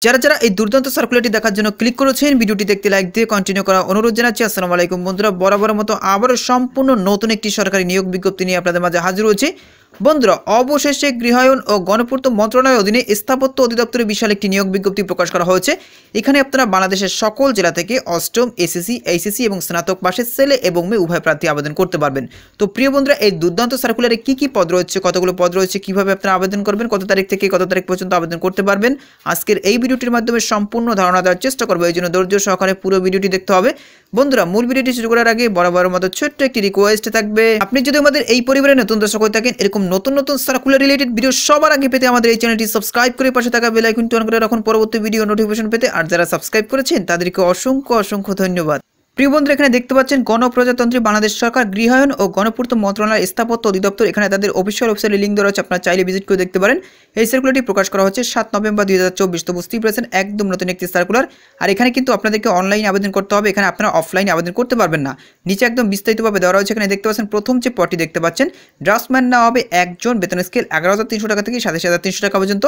যারা এই দুর্দান্ত সার্কুলারটি দেখার জন্য ক্লিক করেছেন, ভিডিওটি দেখতে লাইক দিয়ে কন্টিনিউ করা অনুরোধ জানাচ্ছি। আসসালামু আলাইকুম বন্ধুরা, বরাবরের মতো আবারও সম্পূর্ণ নতুন একটি সরকারি নিয়োগ বিজ্ঞপ্তি নিয়ে আপনাদের মাঝে হাজির হয়েছে। বন্ধুরা, অবশেষে গৃহায়ন ও গণপূর্ত মন্ত্রণালয়ের অধীনে স্থাপত্য অধিদপ্তরে বিশাল একটি নিয়োগ বিজ্ঞপ্তি প্রকাশ করা হয়েছে। এখানে আপনারা বাংলাদেশের সকল জেলা থেকে অষ্টম, এসএসসি, এইচএসসি এবং স্নাতক পাশের ছেলে এবং মেয়ে উভয় প্রার্থী আবেদন করতে পারবেন। তো প্রিয় বন্ধুরা, এই দুর্দান্ত সার্কুলারে কি পদ রয়েছে, কতগুলো পদ রয়েছে, কিভাবে আপনারা আবেদন করবেন, কত তারিখ থেকে কত তারিখ পর্যন্ত আবেদন করতে পারবেন, আজকের এই ভিডিওটির মাধ্যমে সম্পূর্ণ ধারণা দেওয়ার চেষ্টা করবো। এই জন্য ধৈর্য সহকারে পুরো ভিডিওটি দেখতে হবে। বন্ধুরা, মূল ভিডিওটি শুরু করার আগে বরাবরের মতো ছোট্ট একটি রিকোয়েস্ট থাকবে, আপনি যদি আমাদের এই পরিবারে নতুন দর্শক হয়ে থাকেন, এরকম নতুন সার্কুলার রিলেটেড ভিডিও সবার আগে পেতে আমাদের এই চ্যানেলটি সাবস্ক্রাইব করে পাশে থাকা বেল আইকনটি অন করে রাখুন পরবর্তী ভিডিও নোটিফিকেশন পেতে। আর যারা সাবস্ক্রাইব করেছেন তাদেরকে অসংখ্য ধন্যবাদ। প্রিয় বন্ধুরা, এখানে দেখতে পাচ্ছেন গণপ্রজাতন্ত্রী বাংলাদেশ সরকার গৃহায়ন ও গণপূর্ত মন্ত্রণালয় স্থাপত্য অধিদপ্তর, এখানে তাদের অফিসিয়াল ওয়েবসাইটে লিঙ্ক দেওয়া আছে, আপনারা চাইলে ভিজিট করে দেখতে পারেন। এই সার্কুলারটি প্রকাশ করা হচ্ছে 7 নভেম্বর 2024। তো বুঝতেই পেরেছেন, একদম নতুন একটি সার্কুলার। আর এখানে কিন্তু আপনাদেরকে অনলাইনে আবেদন করতে হবে, এখানে আপনারা অফলাইনে আবেদন করতে পারবেন না। নিচে একদম বিস্তারিতভাবে দেওয়া রয়েছে। এখানে দেখতে পাচ্ছেন প্রথম যে পদটি দেখতে পাচ্ছেন, ড্রাফটসম্যান না হবে একজন, বেতন স্কেল 11,300 টাকা থেকে 27,300 টাকা পর্যন্ত।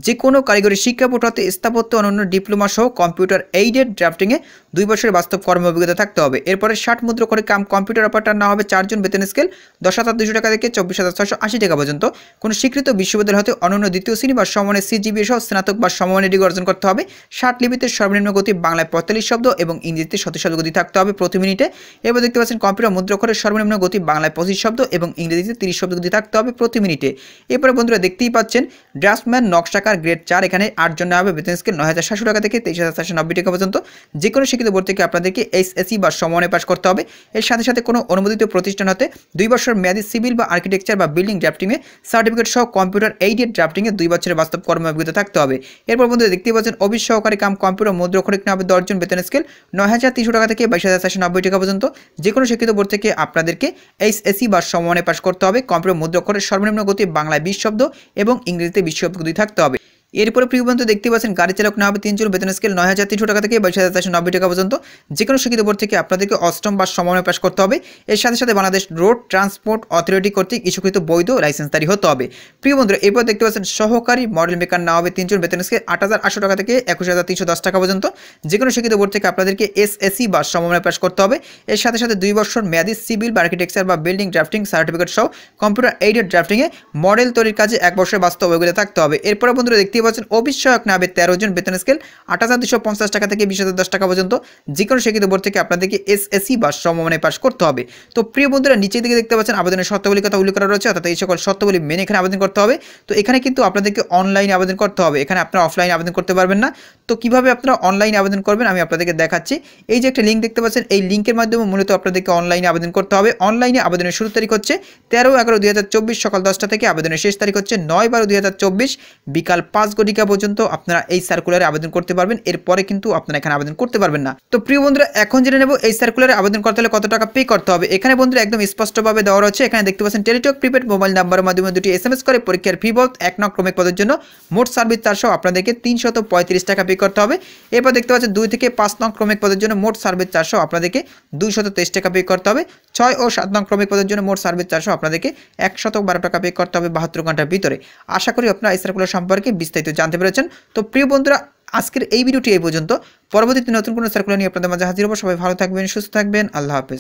যে কোনো কারিগরি শিক্ষা বোর্ড হতে স্থাপত্য অনন্য ডিপ্লোমা সহ কম্পিউটার এইডেড ড্রাফটিংয়ে 2 বছরের বাস্তব কর্ম অভিজ্ঞতা থাকতে হবে। এরপরে 60 মুদ্রা করে কাম কম্পিউটার অপারেটর না হবে 4 জন, বেতন স্কেল 10,200 টাকা থেকে 24,680 টাকা পর্যন্ত। কোনো স্বীকৃত বিশ্ববিদ্যালয় হতে অনন্য দ্বিতীয় শ্রেণী বা সমমানের সিজিপিএ সহ স্নাতক বা সমমানের ডিগ্রি অর্জন করতে হবে। 60 লিপিতে সর্বনিম্ন গতি বাংলায় 45 শব্দ এবং ইংরেজিতে 37 শব্দ গতি থাকতে হবে প্রতি মিনিটে। এবার দেখতে পাচ্ছেন কম্পিউটার মুদ্রাক্ষরের সর্বনিম্ন গতি বাংলায় 25 শব্দ এবং ইংরেজিতে 30 শব্দ গতি থাকতে হবে প্রতি মিনিটে। এরপরে বন্ধুরা দেখতেই পাচ্ছেন ড্রাফটসম্যান নকশাকার গ্রেড 4, এখানে 8 জন হবে, বেতন স্কেল 9,700 টাকা থেকে 23,490 টাকা পর্যন্ত। যে কোনো শিক্ষিত বোর্ড থেকে আপনাদেরকে এইচএসসি বা সমমানের পাস করতে হবে। এর সাথে কোনো অনুমোদিত প্রতিষ্ঠান হতে 2 বছর মেয়াদী সিভিল বা আর্কিটেকচার বা বিল্ডিং ড্রাফটিংয়ে সার্টিফিকেট সহ কম্পিউটার এইডেড ড্রাফটিংয়ে 2 বছরের বাস্তব কর্ম অভিজ্ঞতা থাকতে হবে। এরপর বন্ধুরা দেখতেই পাচ্ছেন অফিস সহকারী কাম কম্পিউটার মুদ্রাক্ষরিক না হবে 10 জন, বেতন স্কেল 9,300 টাকা থেকে 22,490 টাকা পর্যন্ত। যে কোনো শিক্ষিত বোর্ড থেকে আপনাদেরকে এইচএসসি বা সমমানের পাস করতে হবে। কম্পিউটার মুদ্রাক্ষরের সর্বনিম্ন গতি বাংলায় 20 শব্দ এবং ইংরেজিতে 20 শব্দ গতি থাকতে হবে। এরপরে প্রিয় বন্ধু দেখতে পাচ্ছেন গাড়ি চালক না হবে 3 জন, বেতন স্কেল 9,300 টাকা থেকে 22,490 টাকা পর্যন্ত। যে কোনো শিক্ষিত বোর্ড থেকে আপনাদেরকে অষ্টম বা সমমানের পাস করতে হবে। এর সাথে বাংলাদেশ রোড ট্রান্সপোর্ট অথরিটি কর্তৃক ইস্যুকৃত বৈধ লাইসেন্সধারী হতে হবে। প্রিয় বন্ধুরা, এরপর দেখতে পাচ্ছেন সহকারী মডেল মেকার না হবে 3 জন, বেতন স্কেল 8,800 টাকা থেকে 21,310 টাকা পর্যন্ত। যে কোনো শিক্ষিত বোর্ড থেকে আপনাদেরকে এসএসসি বা সমমানের পাস করতে হবে। এর সাথে 2 বছর মেয়াদী সিভিল বা আর্কিটেকচার বা বিল্ডিং ড্রাফটিং সার্টিফিকেট সহ কম্পিউটার এইডেড ড্রাফটিংয়ে মডেল তৈরির কাজে 1 বছরের বাস্তব অভিজ্ঞতা থাকতে হবে। এরপরে বন্ধুরা দেখতে পাচ্ছেন অফিস না হবে 13 জন, বেতন স্কেল 8,250 টাকা থেকে 20,010 টাকা পর্যন্ত। যে কোনো শিক্ষিত বোর্ড থেকে আপনাদেরকে এসএসসি বা সমমানের পাস করতে হবে। তো প্রিয় বন্ধুরা, নিচের দিকে দেখতে পাচ্ছেন আবেদনের শর্তাবলীর কথা উল্লেখ করা রয়েছে, অর্থাৎ এই সকল শর্তাবলী মেনে এখানে আবেদন করতে হবে। তো এখানে কিন্তু আপনাদেরকে অনলাইনে আবেদন করতে হবে, এখানে আপনারা অফলাইনে আবেদন করতে পারবেন না। তো কিভাবে আপনারা অনলাইনে আবেদন করবেন আমি আপনাদেরকে দেখাচ্ছি। এই যে একটা লিঙ্ক দেখতে পাচ্ছেন, এই লিঙ্কের মাধ্যমে মূলত আপনাদেরকে অনলাইনে আবেদন করতে হবে। অনলাইনে আবেদনের শুরু তারিখ হচ্ছে 13/11/2024 সকাল 10টা থেকে, আবেদনের শেষ তারিখ হচ্ছে 9/12/2024 বিকাল 5 ঘটিকা পর্যন্ত আপনারা এই সার্কুলারে আবেদন করতে পারবেন। এরপরে কিন্তু আপনারা এখানে আবেদন করতে পারবেন না। তো প্রিয় বন্ধুরা, এখন জেনে নেব এই সার্কুলারে আবেদন করতে হলে কত টাকা পে করতে হবে। এখানে বন্ধুরা একদম স্পষ্টভাবে দেওয়া রয়েছে। এখানে দেখতে পাচ্ছেন টেলিটক প্রিপেড মোবাইল নাম্বারের মাধ্যমে 2টি SMS করে পরীক্ষার ফি বাবদ 1 নং ক্রমিক পদের জন্য মোট সার্ভিস 400 আপনাদেরকে 335 টাকা পে করতে হবে। এরপর দেখতে পাচ্ছেন 2 থেকে 5 নং ক্রমিক পদের জন্য মোট সার্ভিস 400 আপনাদেরকে 223 টাকা পে করতে হবে। 6 ও 7 নং ক্রমিক পদের জন্য মোট সার্ভিস 400 আপনাদেরকে 112 টাকা পে করতে হবে 72 ঘন্টার ভিতরে। আশা করি আপনারা এই সার্কুলার সম্পর্কে বিস্তারিত জানতে পেরেছেন। তো প্রিয় বন্ধুরা, আজকের এই ভিডিওটি এই পর্যন্ত। পরবর্তীতে নতুন কোনো সার্কুলার নিয়ে আপনাদের মাঝে হাজির হব। সবাই ভালো থাকবেন, সুস্থ থাকবেন, আল্লাহ হাফেজ।